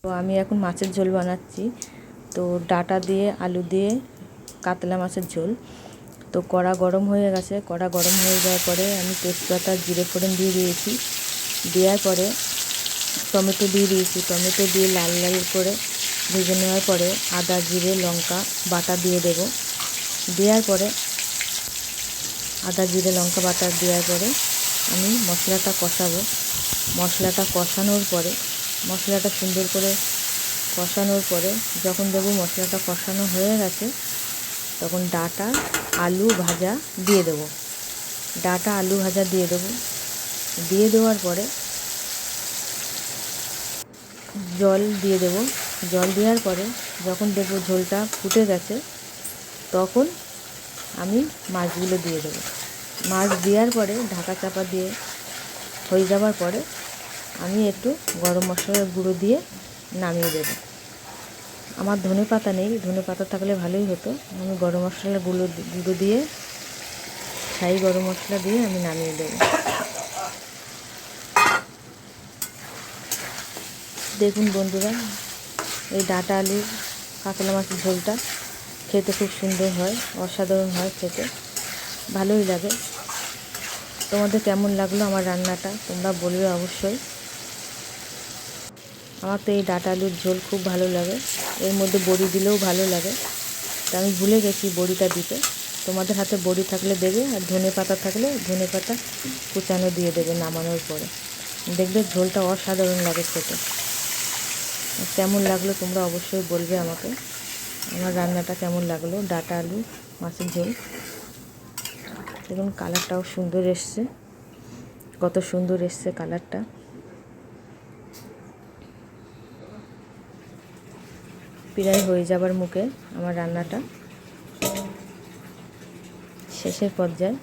তো আমি এখন মাছের ঝোল বানাচ্ছি। তো ডাঁটা দিয়ে আলু দিয়ে কাতলা মাছের ঝোল। তো কড়া গরম হয়ে গেছে, কড়া গরম হয়ে যাওয়ার পরে আমি তেজপাতা জিরে ফোড়ন দিয়ে দিয়েছি। দেওয়ার পরে টমেটো দিয়ে দিয়েছি। টমেটো দিয়ে লাল লাল করে ভেজে নেওয়ার পরে আদা জিরে লঙ্কা বাটা দিয়ে দেব। দেওয়ার পরে আদা জিরে লঙ্কা বাটা দেওয়ার পরে আমি মশলাটা কষাবো। মশলাটা কষানোর পরে মশলাটা সুন্দর করে কষানোর পরে যখন দেখব মশলাটা কষানো হয়ে গেছে, তখন ডাঁটা আলু ভাজা দিয়ে দেব। ডাঁটা আলু ভাজা দিয়ে দেব। দিয়ে দেওয়ার পরে জল দিয়ে দেব। জল দেওয়ার পরে যখন দেখব ঝোলটা ফুটে গেছে, তখন আমি মাছগুলো দিয়ে দেব। মাছ দেওয়ার পরে ঢাকা চাপা দিয়ে হয়ে যাওয়ার পরে আমি একটু গরম মশলার গুঁড়ো দিয়ে নামিয়ে দেব। আমার ধনে পাতা নেই, ধনে পাতা থাকলে ভালোই হতো। আমি গরম মশলার গুঁড়ো দিয়ে ছাই গরম মশলা দিয়ে আমি নামিয়ে দেব। দেখুন বন্ধুরা, এই ডাঁটা আলু কাতলা মাছের ঝোলটা খেতে খুব সুন্দর হয়, অসাধারণ হয় খেতে, ভালোই লাগে। তোমাদের কেমন লাগলো আমার রান্নাটা তোমরা বলবে অবশ্যই। আমার তো এই ডাঁটা আলুর ঝোল খুব ভালো লাগে। এর মধ্যে বড়ি দিলেও ভালো লাগে। তা আমি ভুলে গেছি বড়িটা দিতে। তোমাদের হাতে বড়ি থাকলে দেবে, আর ধনে পাতা থাকলে ধনে পাতা কুচানো দিয়ে দেবে নামানোর পরে। দেখবে ঝোলটা অসাধারণ লাগে খেতে। কেমন লাগলো তোমরা অবশ্যই বলবে আমাকে, আমার রান্নাটা কেমন লাগলো। ডাঁটা আলু মাছের ঝোল। দেখুন কালারটাও সুন্দর এসছে, কত সুন্দর এসছে কালারটা। প্রায় হয়ে যাবার মুখে আমার রান্নাটা, শেষের পর্যায়ে।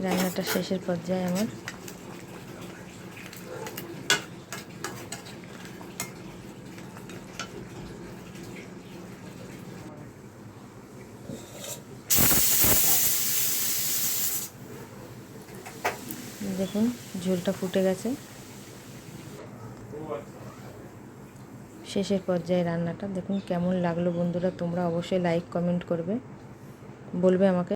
রান্নাটা শেষের পর্যায়ে আমার। দেখুন ঝোলটা ফুটে গেছে, শেষের পর্যায়ে রান্নাটা। দেখুন কেমন লাগলো বন্ধুরা, তোমরা অবশ্যই লাইক কমেন্ট করবে, বলবে আমাকে।